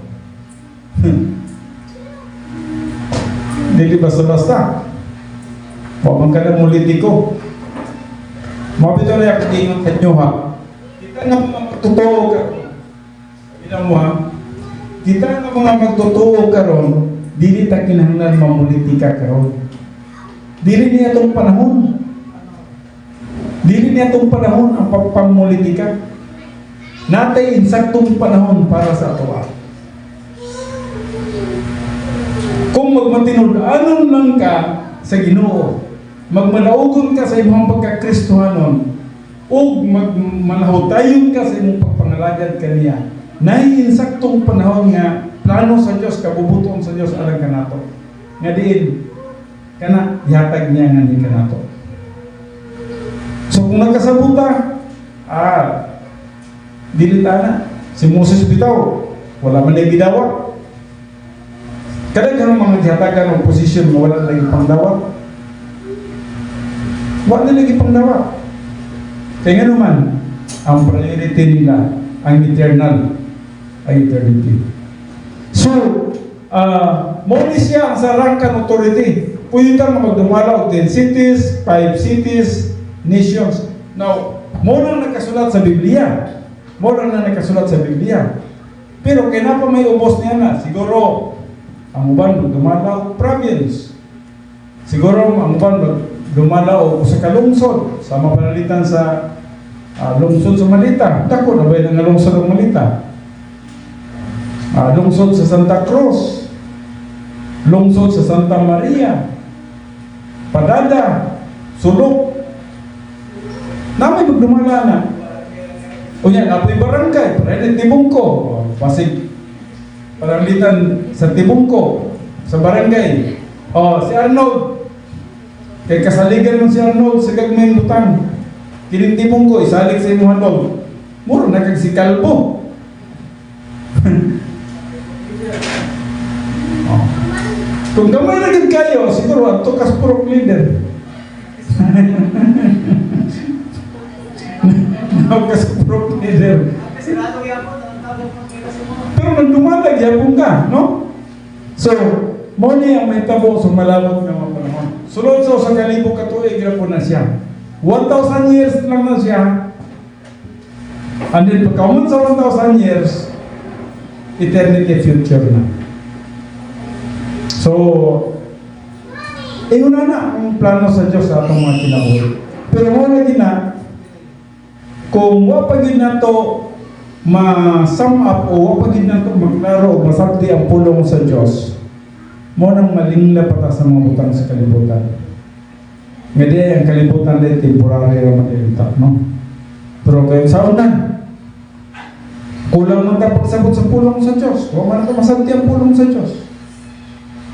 Dili basta-basta. Huwag man ka na mulitiko. Mabito na yung katingon sa inyo ha. Kita nga mga magtotoo ka. Kita mo ha. Kita nga mga magtotoo ka ron, dili ta kinahanglan mamulitika ka ron. Dili niya itong panahon. Dili niya itong panahon ang pagpamulitika. Natay insaktong panahon para sa ato. Kung magmatinud-anon lang ka sa Ginoo, magmanaugon ka sa imong pagkakristohanon, o magmanahutayon ka sa imong pagpangalagad kaniya, nay insaktong panahon nga plano sa Dios, kabubuton sa Dios alang kanato. Nga diin kana ihatag niya nga ni kanato. So kung nagkasabuta, dili na. Si Moses bitaw, wala man lagi dawat. Kada ganun mga gihatagan ng posisyon mo, wala lagi pang dawat. Wala lagi pang dawat. Kaya nga naman, ang priority nila, ang eternal, ay eternity. So, muna siya ang sarangkan authority. Pwede kang magdumala o 10 cities, 5 cities, nations. Now, muna nakasulat sa Biblia. Mura na nakasulat sa Biblia. Pero kaya pa may ubos niya na. Siguro, ang uban dumalaw province. Siguro, ang uban dumalaw sa kalungsod. Sa mapanalitan sa lungsod sa Malita. Dako na ba yung lungsod sa Malita? Lungsod sa Santa Cruz. Lungsod sa Santa Maria. Padada. Sulok. Namay magdumala na. O yan, apoy barangay, parang Tibungko, Pasig, paranglitan sa Tibungko, sa barangay. Si Arnold, kay kasaligan mo si Arnold sa gagmayng butang. Kining Tibungko, isalig sa inyong Arnold. Muro na kag si Kalbo. Kung gamay na gid kayo, siguro ato kas pro leader. Kasi pro-leader. Pero nagdumalag, yapon ka, no? So, mo niya ang may tabo sa malabot na mga panahon. Sulod sa kalibo katuig, yapon na siya. 1,000 years lang na siya. And then, pagkaumon sa 1,000 years, eternity future na. So, una na ang plano sa Diyos sa atong mga kinabuhi. Pero mo na gina, kung wapagin na to ma-sum up o wapagin na to maklaro o masabti ang pulong sa Diyos, mo nang malingla pata sa mga butang sa kalibutan. Ngadi, ang kalibutan din temporary raman ilintak, no? Pero kayo sa unan, kulang man ka pagsabot sa pulong sa Diyos. Huwag man ka masabti ang pulong sa Diyos.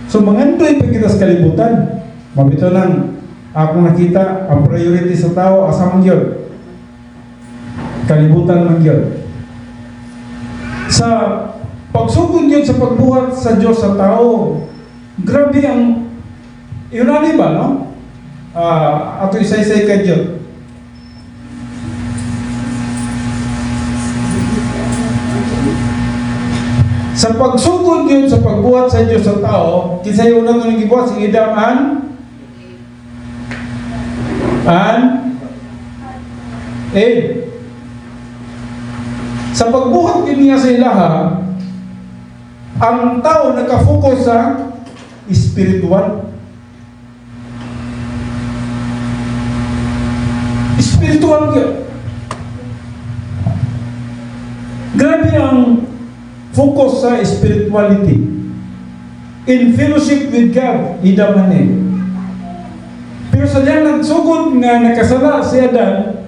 So, mangandoy pa kita sa kalibutan. Mabito lang, akong nakita, ang priority sa tao, asa man yun? Kalibutan man yun. Sa pagsugod yun sa pagbuhat sa Diyos sa tao, grabe ang, yun ba, no? Ato isa-isay ka Diyos. Sa pagsugod yun sa pagbuhat sa Diyos sa tao, kinsa yung unang nang gibuhat si Adam Eve. Sa pagbuhat yun niya sa ilaha, ang tao nakafocus sa spiritual. Spiritual yun. Grabe ang focus sa spirituality. In fellowship with God, idaman eh. Pero sa diyan nagsugod nga nakasala si Adan,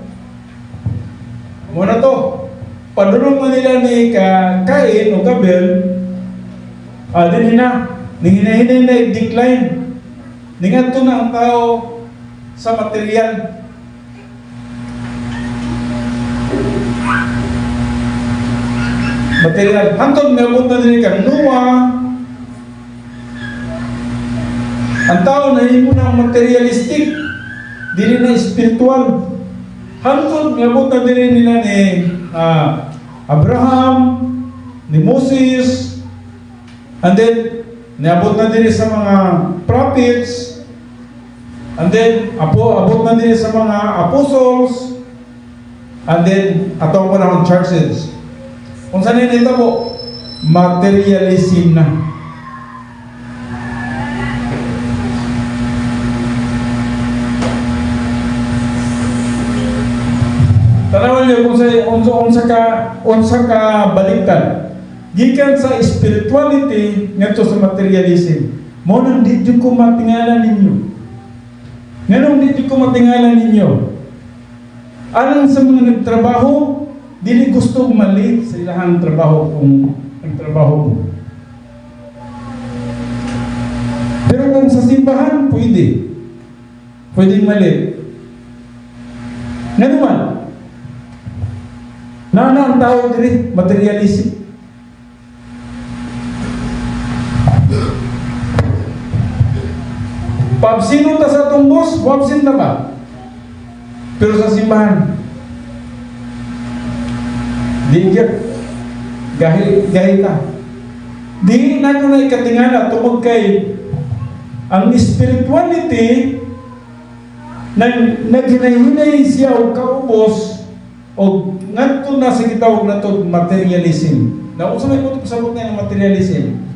muna to, padulong man nila ni Cain o Abel, din na, hinahinay na i-decline. Ningadto na ang tao sa material. Hantod nabot na din kang Noah. Ang tao na himo ng materialistic, dili na spiritual. Hantod nabot na din nila ni Abraham, ni Moses, and then niabot na din sa mga prophets, and then abot na din sa mga apostles, and then atong panahon churches. Kung saan nito po, materialism na. Tanawan niyo kung sa ka baliktad. Gikan sa spirituality ngadto sa materialism. Mo nang di ko matingala ninyo. Nganong di ko matingala ninyo? Alang sa mga nagtrabaho, dili gusto malit sa ilahang trabaho kung ang trabaho mo. Pero kung sa simbahan, pwedeng malit. Nga naman, ang tao diri, materialistic. Pabsino ta sa atong boss, wabsin na ba? Pero sa simbahan, di gahita. Di na ko na ikatingala tungod kay ang spirituality naghinay-hinay siya o kaubos o ngadto na sa gitawag na to materialism. Na usa may mo pasabot na yung materialism.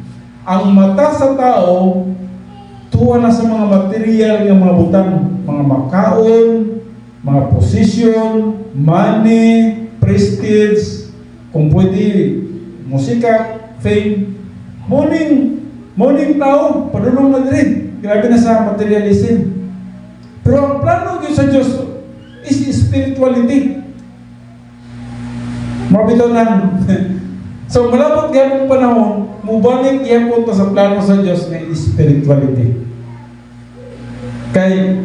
Ang mata sa tao tuwa na sa mga material ng mga butang, mga makaon, mga position, money, prestige, kung pwede, musika, fame. Morning tao, padulong na din. Grabe na sa materialism. Pero ang plano sa Diyos is spirituality. Mabitaw na. So malapot gayong panahon, mubalik gayong punta sa plano sa Diyos na spirituality. Kay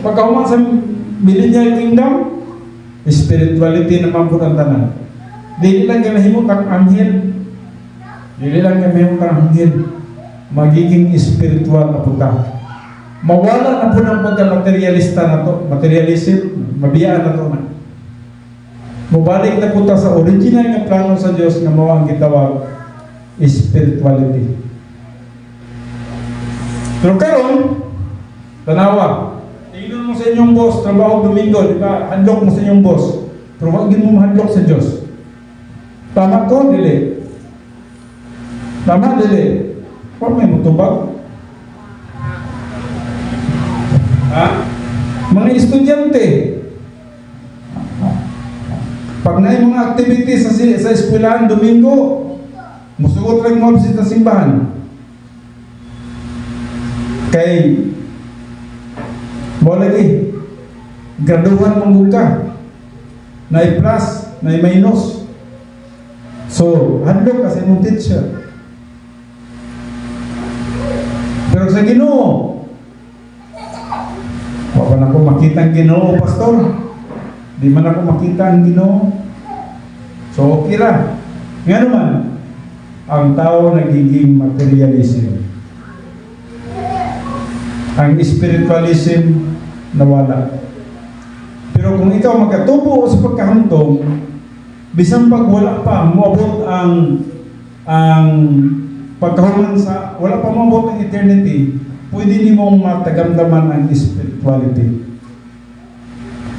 pagkahuman sa Millennial Kingdom, spirituality naman po ang tanan. Dili lang ganahimot ang anghel. Dili lang ganahimot ang anghel. Magiging spiritual na punta. Mawala na po ng pagka-materialista na to. Materialism, mabiyaan na to na. Mubalik na punta sa original nga plano sa Diyos na mawang gitawag spirituality. Pero karon, tanawa, tingnan mo sa inyong boss, trabaho Domingo, di ba? Handlok mo sa inyong boss. Pero wag din mo mahandlok sa Diyos. Tama ko, dili. Tama, dili. Huwag may mutubag. mga estudyante, pag na mga activities sa eskwelahan Domingo, musugot lang mo sa simbahan. Kay mo lagi graduhan mong ka na plus, na minus. So, handog kasi mong teacher. Pero sa Ginoo, wala na ko makita ang Ginoo, pastor. Di man ako makita ang Ginoo. So, okay lang. Nga naman, ang tao nagiging materialism. Ang spiritualism nawala. Pero kung ikaw magkatubo sa pagkahantong, bisang pag wala pa moabot ang pagkahuman sa, wala pa moabot ang eternity, pwede ni mong matagamdaman ang spirituality.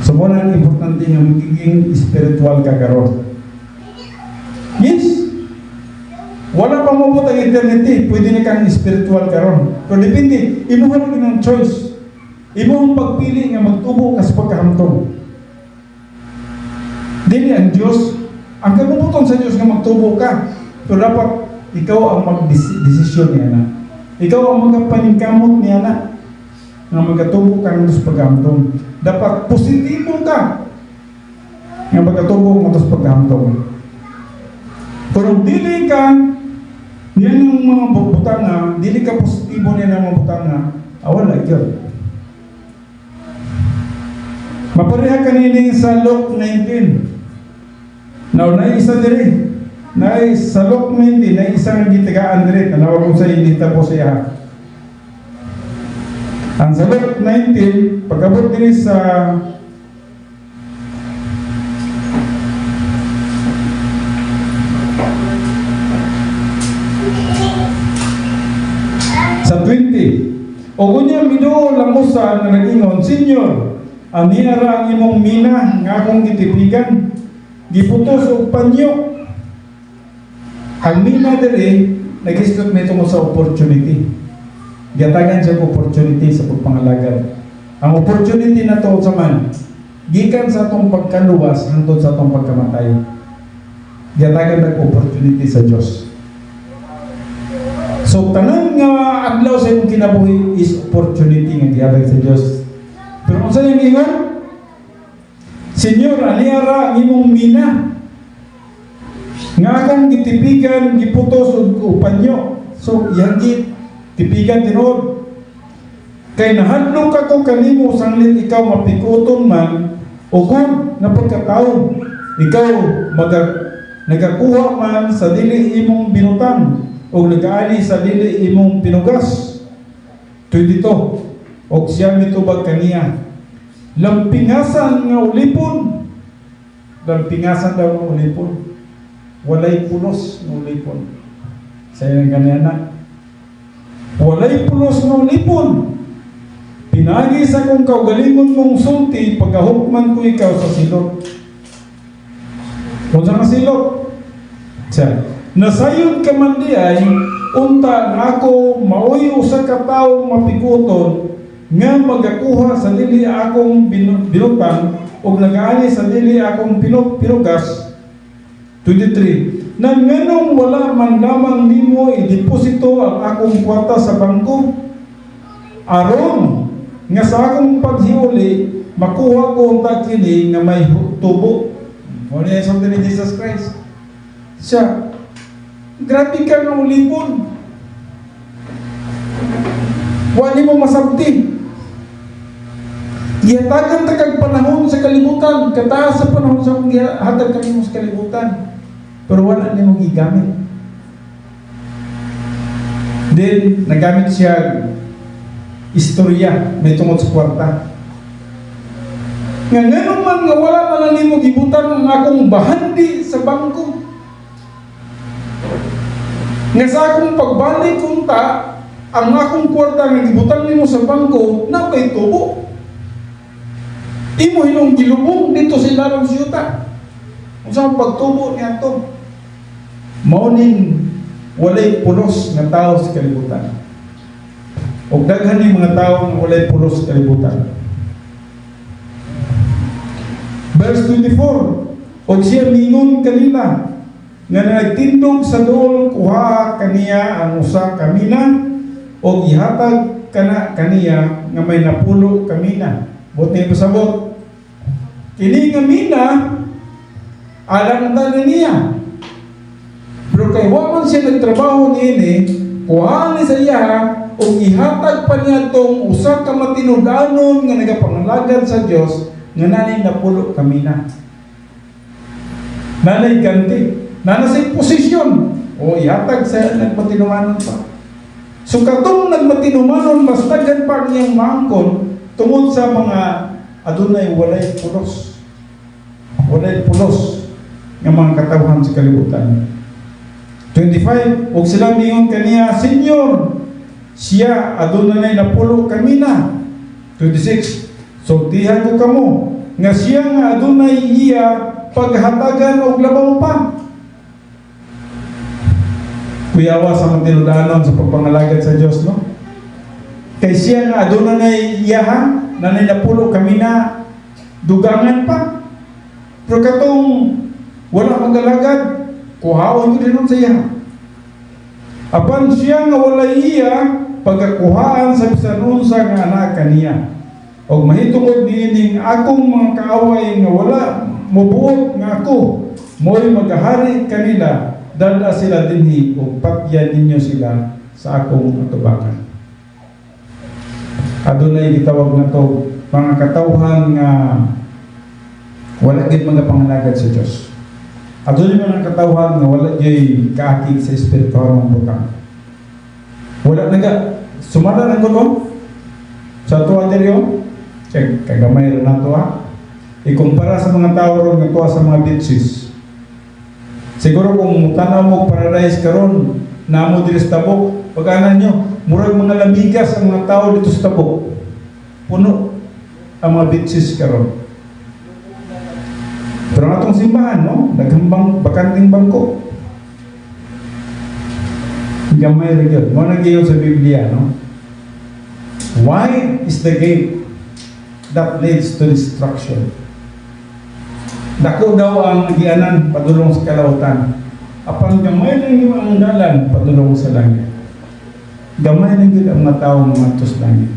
So muna ang importante nga magiging spiritual ka karon. Yes, wala pa moabot ang eternity, pwede na kang spiritual karon. Pero depende, imuha lang ng choice. Imo ang pagpili nga magtubo ka sa pagkahamtong. Dili ang Diyos, ang kabubuton sa Diyos nga magtubo ka. So dapat ikaw ang magdesisyon niya na. Ikaw ang magpaningkamot niya na nga magatubo ka ng sa pagkahamtong. Dapat positibo ka nga magatubo ka sa pagkahamtong. Kung dili ka niya ng mga butanga, dili ka positibo niya ng mga butanga, wala yun. Mapareha kanini sa Luke 19. Now, naisa diri. Sa Luke 19, na isang gitagaan diri. Tanawag ko sa inita po siya. Ang sa Luke 19, pagkabot diri sa sa 20. O kunya minuo lamusa na nag-ingon, Senyor, anira ang imong mina nga akong gitipigan, giputos og panyo. Ang mina diri nag-istot nito mo sa opportunity. Gatagan siya opportunity sa pagpangalagad. Ang opportunity na to sa man gikan sa atong pagkaluwas hangtod sa atong pagkamatay. Gatagan nag opportunity sa Dios. So tanan nga adlaw sa imong kinabuhi is opportunity nga gihatag sa Dios. Pero kung saan yung ingon, Senyor, aliara ang imong mina nga kang gitipigan, giputos o panyo. So, yang gitipigan tinod. Kay nahadlok ako kanimo sanglit ikaw mapikuton man o kung napagkataon ikaw nagakuha man sa dili imong binutan o nagaali sa dili imong pinugas. 22. O siya mitubag kaniya, lampingasan nga ulipon. Lampingasan daw nga ulipon. Walay pulos nga ulipon. Sa'yo ng kaniya na. Walay pulos nga ulipon. Pinagi sa kong kaugalingon mong sulti, pagkahukman ko ikaw sa silot. Kung sa silot, siya, nasayod ka man di ay, unta nga ako maoy usa ka taong mapikuton, nga magakuha sa dili akong binutan o nagaani sa dili akong pinugas. 23. Nang nganong wala man lamang nimo i-deposito ang akong kwarta sa bangko, aron nga sa akong paghiuli makuha ko ang kini nga may tubo. Mo ni sa ni Jesus Christ. Siya, grabe ka ng ulipon. Wala mo masabti. Gihatagan ta kag panahon sa kalibutan, kataas sa panahon sa akong gihatag kanimo sa kalibutan. Pero wala nimo gigamit. Then nagamit siya istorya may tungod sa kwarta. Nga ngayon man nga wala na lang nimo gibutan ang akong bahandi sa bangko. Nga sa akong pagbalik kunta, ang akong kwarta nga gibutan nimo sa bangko napay tubo. Imo hinong gilubong dito sa ilalong siyuta. Kung saan pagtubo niya ito, mauning walay pulos nga tao sa kalibutan. O daghan yung mga tao nga walay pulos sa kalibutan. Verse 24, og siya mingon kanila nga nagtindog sa duol kuha kaniya ang usa ka mina og ihatag kaniya nga may napulo ka mina. Buti pasabot. Kini nga mina alang tanan niya. Pero kay wa man siya nagtrabaho niini, kuha ni sa iya og ihatag pa niya tong usa ka matinud-anon nga nagapangalagad sa Dios nga nanay napulo ka mina. Nanay ganti. Nanasay posisyon o ihatag sa nagmatinumanon pa. So katong nagmatinumanon mas daghan pa niyang maangkon tungod sa mga adunay walay pulos. Walay pulos ng mga katawhan sa kalibutan. 25, og sila mingon kaniya, Senyor, siya adunay napulo kami na. 26, sultihan ko kamo nga siya nga adunay iya paghatagan og labaw pa. Kuyawa sa matinudanon sa pagpangalagad sa Diyos, no? Kay siya nga aduna na iyahan, nanay napulo kami na dugangan pa. Pero katong wala magalagad, kuhaon ko din sa iya. Apan siya nga wala iya, pagkakuhaan sa bisanunsa nga anak kaniya. O mahitungod niining akong mga kaaway nga wala mubuot nga ako, mo'y maghahari kanila, dala sila dinhi o patyan ninyo sila sa akong atubangan. Adunay gitawag na to mga katawhan nga wala gid mga pangalagad sa Dios. Adunay mga katawhan nga wala gyud kaakig sa espirituhal ng butang. Wala naga sumala nang gulo sa tuwa diryo. Check kagamay ra nato ha. Ikumpara sa mga tao ron nga tuwa sa mga beaches. Siguro kung tanaw mo paradise karon, namo diri sa tabok, pag-anan nyo, murag mga lamigas ang mga tao dito sa tabok. Puno ang mga beaches karon. Pero ang atong simbahan, no? Naghambang bakanting bangko. Gamay rin yun. Mga nagyayon sa Biblia, no? Wide is the gate that leads to destruction. Dako daw ang nagianan padulong sa kalautan. Apan gamay lang yung ang dalan padulong sa langit. Gamay lang yun ang mga taong matos langit.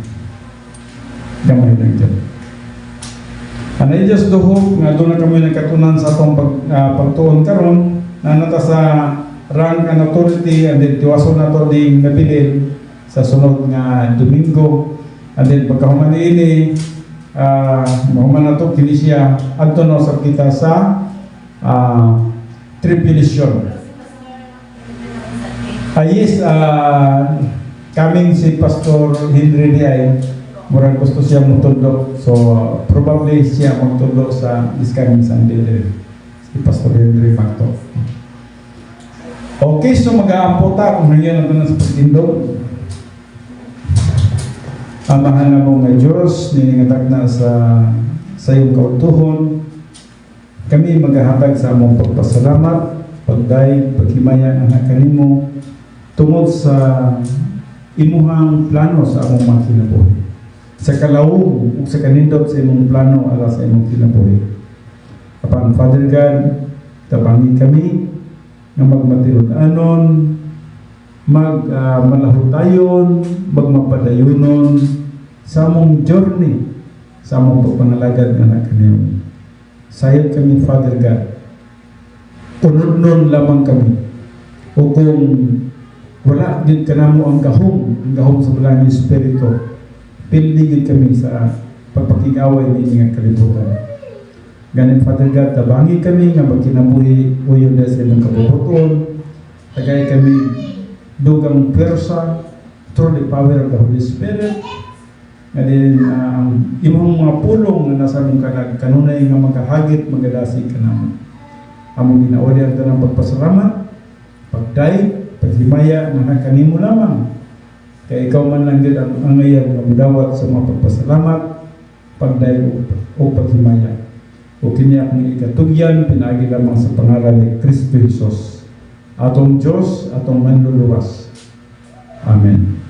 Gamay lang yun. Anay just do hope nga doon na kami nagkatunan sa atong pagtuon karon na nata sa rank and authority and then tiwaso na to ding nabilin sa sunod nga Domingo and then pagkahuman ini mahuman na to kini siya adto no sa kita sa tribulation. Yes, coming si Pastor Henry Diay, murang gusto siya magtudlo, so probably siya magtudlo sa this coming Sunday si Pastor Henry Magto. Okay, so mag-aampota kung nangyayari na sa pagtindog. Amahan na mo nga Diyos, niningatag na sa iyong kautuhon. Kami maghahatag sa among pagpasalamat, pagday, paghimaya ang kanimo tungod sa imuhang plano sa among mga kinabuhi. Sa kalawog ug sa kanindot sa imong plano ala sa imong kinabuhi. Apan Father God, tabangi kami nga magmatinud-anon, malahutayon, magmapadayonon sa among journey, sa among pagpanalagad nga kanimo. Sayad kami, Father God. Unod-non lamang kami. O kung wala din kanamo ang gahom sa balangin Espiritu, piligid kami sa pagpakigaway ni nga kalibutan. Ganin, Father God, tabangi kami nga magkinabuhi uyon na sa imong kabubuton. Tagay kami dugang pwersa through the power of the Holy Spirit. Nga din imong mga pulong nga nasa mong kanunay nga magkahagit, magadasi ka naman. Among ginauli ang tanang pagpasalamat, pagday, paghimaya nga kanimo lamang. Kaya ikaw man lang din ang ngayon na mudawat sa mga pagpasalamat, pagday o paghimaya. O kiniya akong ikatugyan, pinagi lamang sa pangalan ni Kristo Jesus. Atong Diyos, atong manluluwas. Amen.